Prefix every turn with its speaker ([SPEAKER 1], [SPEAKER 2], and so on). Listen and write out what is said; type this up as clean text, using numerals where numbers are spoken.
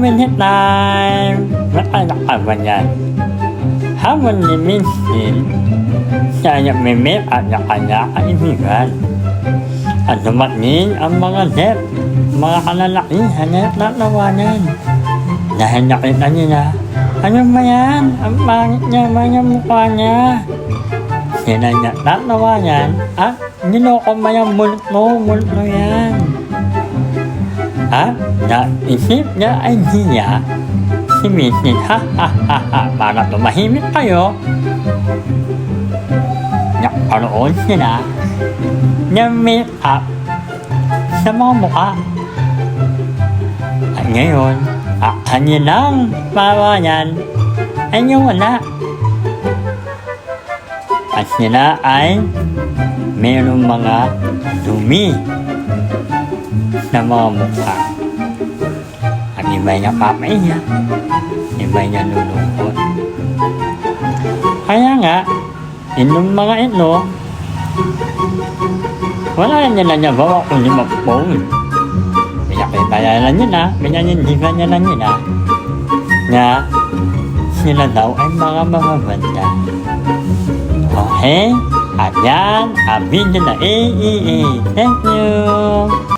[SPEAKER 1] Minute time! Nakanak ka ba yan? Habang ni Minsin, kaya mimit at kanya kaibigan. At dumating ang mga dep, mga kalalakihan na natawanan. Dahil nakita nila, ano ba yan? Ang pangit niya, mga mukha niya. Sila niya tatawanan at niloko ba yung multo yan. At naisip niya idea, si Minsin, para tumahimik kayo. Nakaroon sila ng make-up sa mga mukha. At ngayon, ang kanilang pawayan ay wala. At sila ay mayroong mga dumi sa mga mukha. At iba niya papaiyak, iba niya lulungkot. Kaya nga, yung mga ito, wala nila niya bawa kung di mag-phone. Pinakitayalan nila, pinanindigan nila nila na sila daw ay mga mababanda. Okay? At yan, ang video na AEA. Thank you!